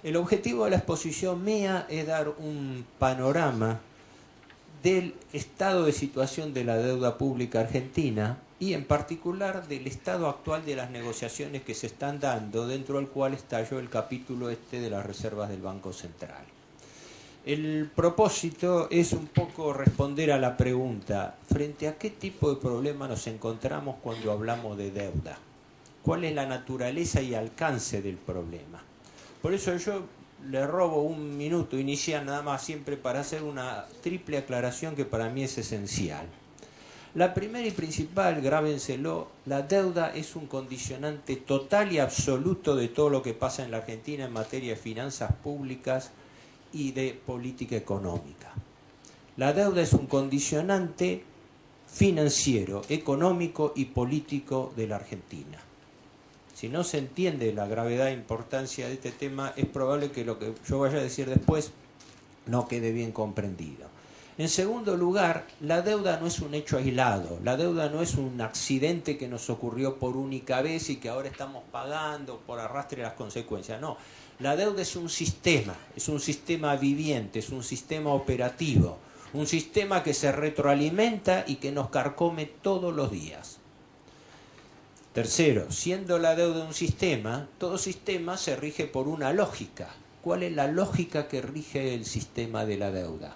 El objetivo de la exposición mía es dar un panorama del estado de situación de la deuda pública argentina y en particular del estado actual de las negociaciones que se están dando, dentro del cual estalló el capítulo este de las reservas del Banco Central. El propósito es un poco responder a la pregunta, ¿frente a qué tipo de problema nos encontramos cuando hablamos de deuda? ¿Cuál es la naturaleza y alcance del problema? Por eso yo le robo un minuto inicial nada más siempre para hacer una triple aclaración que para mí es esencial. La primera y principal, grábenselo, la deuda es un condicionante total y absoluto de todo lo que pasa en la Argentina en materia de finanzas públicas y de política económica. La deuda es un condicionante financiero, económico y político de la Argentina. Si no se entiende la gravedad e importancia de este tema, es probable que lo que yo vaya a decir después no quede bien comprendido. En segundo lugar, la deuda no es un hecho aislado, la deuda no es un accidente que nos ocurrió por única vez y que ahora estamos pagando por arrastre las consecuencias. No, la deuda es un sistema viviente, es un sistema operativo, un sistema que se retroalimenta y que nos carcome todos los días. Tercero, siendo la deuda un sistema, todo sistema se rige por una lógica. ¿Cuál es la lógica que rige el sistema de la deuda?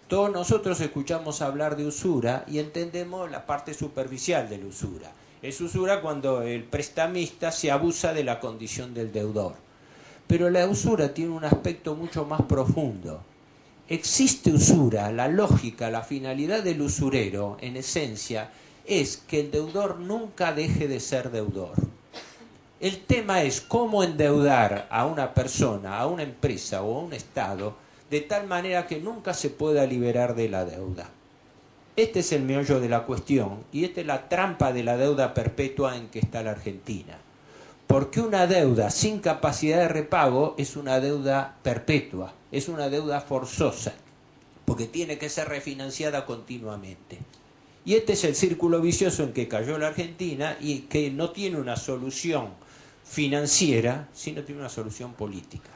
Todos nosotros escuchamos hablar de usura y entendemos la parte superficial de la usura. Es usura cuando el prestamista se abusa de la condición del deudor. Pero la usura tiene un aspecto mucho más profundo. Existe usura, la lógica, la finalidad del usurero, en esencia, es que el deudor nunca deje de ser deudor. El tema es cómo endeudar a una persona, a una empresa o a un Estado de tal manera que nunca se pueda liberar de la deuda. Este es el meollo de la cuestión y esta es la trampa de la deuda perpetua en que está la Argentina. Porque una deuda sin capacidad de repago es una deuda perpetua, es una deuda forzosa, porque tiene que ser refinanciada continuamente. Y este es el círculo vicioso en que cayó la Argentina y que no tiene una solución financiera, sino tiene una solución política.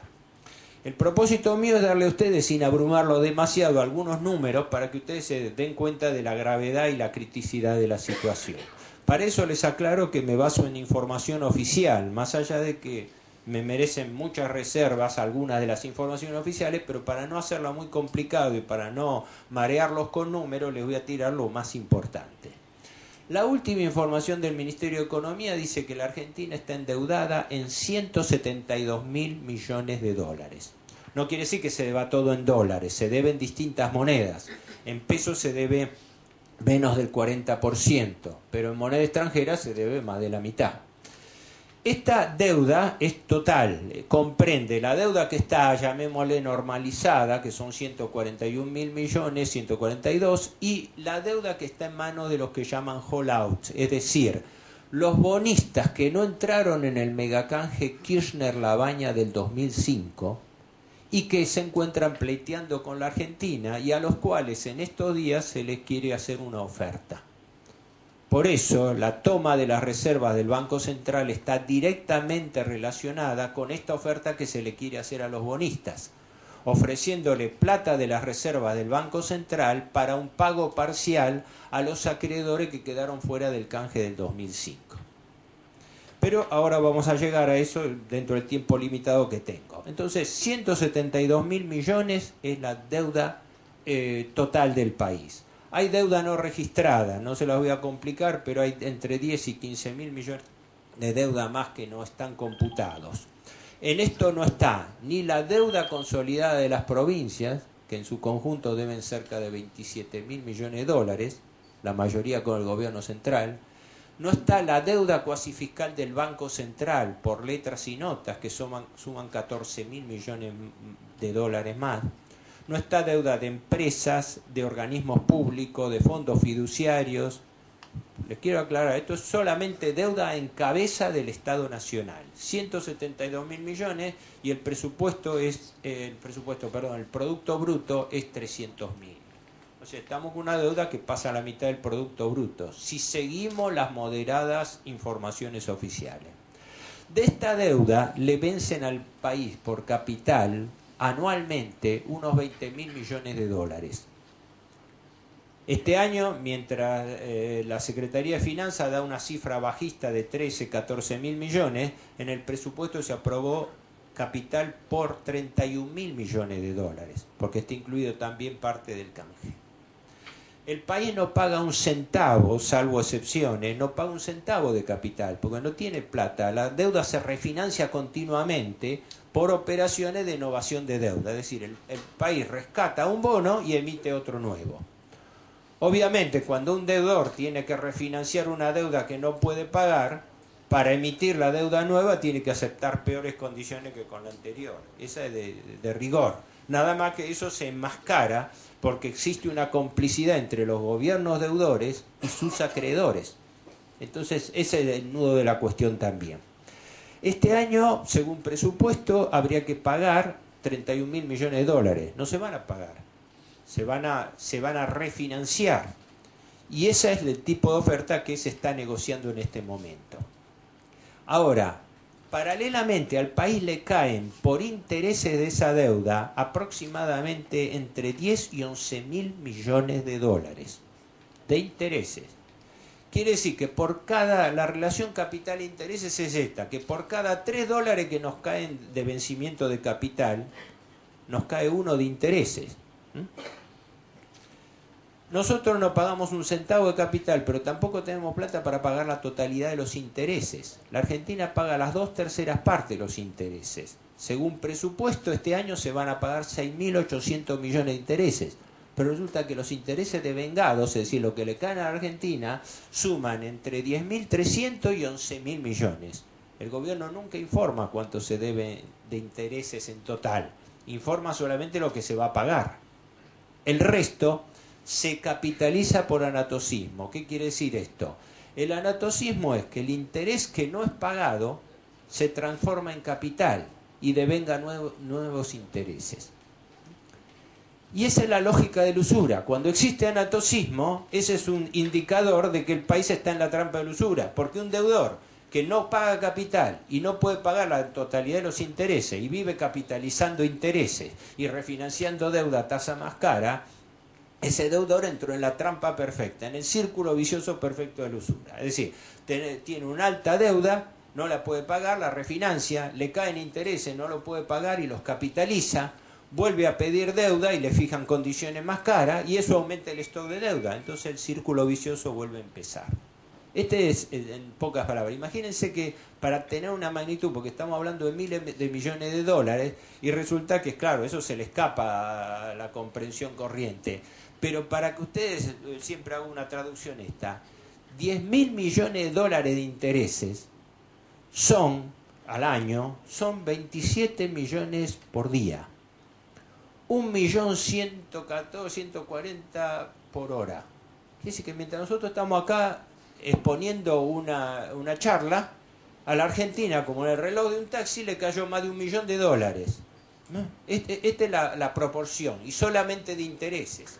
El propósito mío es darle a ustedes, sin abrumarlo demasiado, algunos números para que ustedes se den cuenta de la gravedad y la criticidad de la situación. Para eso les aclaro que me baso en información oficial, más allá de que me merecen muchas reservas algunas de las informaciones oficiales, pero para no hacerla muy complicado y para no marearlos con números, les voy a tirar lo más importante. La última información del Ministerio de Economía dice que la Argentina está endeudada en 172.000 millones de dólares. No quiere decir que se deba todo en dólares, se debe en distintas monedas. En pesos se debe menos del 40%, pero en moneda extranjera se debe más de la mitad. Esta deuda es total, comprende la deuda que está, llamémosle normalizada, que son 141.000 millones, 142, y la deuda que está en manos de los que llaman holdouts, es decir, los bonistas que no entraron en el megacanje Kirchner-Labaña del 2005 y que se encuentran pleiteando con la Argentina y a los cuales en estos días se les quiere hacer una oferta. Por eso, la toma de las reservas del Banco Central está directamente relacionada con esta oferta que se le quiere hacer a los bonistas, ofreciéndole plata de las reservas del Banco Central para un pago parcial a los acreedores que quedaron fuera del canje del 2005. Pero ahora vamos a llegar a eso dentro del tiempo limitado que tengo. Entonces, 172.000 millones es la deuda total del país. Hay deuda no registrada, no se las voy a complicar, pero hay entre 10 y 15.000 millones de deuda más que no están computados. En esto no está ni la deuda consolidada de las provincias, que en su conjunto deben cerca de 27.000 millones de dólares, la mayoría con el gobierno central. No está la deuda cuasi fiscal del Banco Central por letras y notas, que suman 14.000 millones de dólares más. No está deuda de empresas, de organismos públicos, de fondos fiduciarios. Les quiero aclarar, esto es solamente deuda en cabeza del Estado Nacional. 172.000 millones y el producto bruto es 300.000. O sea, estamos con una deuda que pasa a la mitad del Producto Bruto, si seguimos las moderadas informaciones oficiales. De esta deuda le vencen al país por capital anualmente unos 20.000 millones de dólares. Este año, mientras la Secretaría de Finanzas da una cifra bajista de 13, 14.000 millones, en el presupuesto se aprobó capital por 31.000 millones de dólares, porque está incluido también parte del canje. El país no paga un centavo, salvo excepciones, no paga un centavo de capital, porque no tiene plata. La deuda se refinancia continuamente por operaciones de innovación de deuda, es decir, el país rescata un bono y emite otro nuevo. Obviamente, cuando un deudor tiene que refinanciar una deuda que no puede pagar, para emitir la deuda nueva tiene que aceptar peores condiciones que con la anterior. Esa es de rigor. Nada más que eso se enmascara porque existe una complicidad entre los gobiernos deudores y sus acreedores. Entonces, ese es el nudo de la cuestión también. Este año, según presupuesto, habría que pagar 31.000 millones de dólares. No se van a pagar. Se van a refinanciar. Y ese es el tipo de oferta que se está negociando en este momento. Ahora, paralelamente al país le caen por intereses de esa deuda aproximadamente entre 10 y 11.000 millones de dólares de intereses. Quiere decir que la relación capital-intereses es esta, que por cada 3 dólares que nos caen de vencimiento de capital, nos cae uno de intereses. Nosotros no pagamos un centavo de capital, pero tampoco tenemos plata para pagar la totalidad de los intereses. La Argentina paga las 2/3 partes de los intereses. Según presupuesto, este año se van a pagar 6.800 millones de intereses. Pero resulta que los intereses devengados, es decir, lo que le caen a la Argentina, suman entre 10.300 y 11.000 millones. El gobierno nunca informa cuánto se debe de intereses en total. Informa solamente lo que se va a pagar. El resto se capitaliza por anatocismo. ¿Qué quiere decir esto? El anatocismo es que el interés que no es pagado se transforma en capital y devenga nuevos intereses. Y esa es la lógica de la usura. Cuando existe anatocismo, ese es un indicador de que el país está en la trampa de la usura, porque un deudor que no paga capital y no puede pagar la totalidad de los intereses y vive capitalizando intereses y refinanciando deuda a tasa más cara, ese deudor entró en la trampa perfecta, en el círculo vicioso perfecto de la usura. Es decir, tiene una alta deuda, no la puede pagar, la refinancia, le caen intereses, no lo puede pagar y los capitaliza, vuelve a pedir deuda y le fijan condiciones más caras y eso aumenta el stock de deuda. Entonces el círculo vicioso vuelve a empezar. Este es, en pocas palabras, imagínense que para tener una magnitud, porque estamos hablando de miles de millones de dólares, y resulta que, claro, eso se le escapa a la comprensión corriente. Pero para que ustedes, siempre hago una traducción esta, 10.000 millones de dólares de intereses al año, son 27 millones por día. 1.114.000, 140 por hora. Quiere decir que mientras nosotros estamos acá exponiendo una charla, a la Argentina, como en el reloj de un taxi, le cayó más de 1 millón de dólares. Esta es la proporción, y solamente de intereses.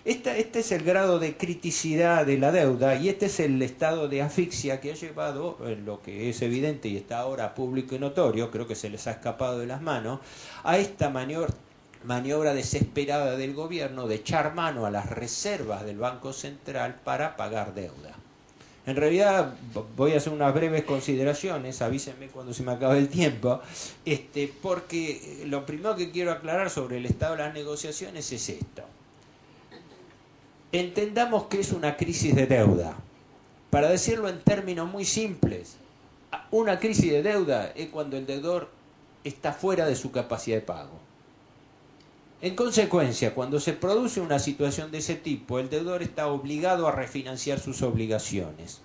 Este es el grado de criticidad de la deuda, y este es el estado de asfixia que ha llevado, lo que es evidente y está ahora público y notorio, creo que se les ha escapado de las manos, a esta maniobra desesperada del gobierno de echar mano a las reservas del Banco Central para pagar deuda. En realidad, voy a hacer unas breves consideraciones, avísenme cuando se me acabe el tiempo, porque lo primero que quiero aclarar sobre el estado de las negociaciones es esto. Entendamos que es una crisis de deuda. Para decirlo en términos muy simples, una crisis de deuda es cuando el deudor está fuera de su capacidad de pago. En consecuencia, cuando se produce una situación de ese tipo, el deudor está obligado a refinanciar sus obligaciones.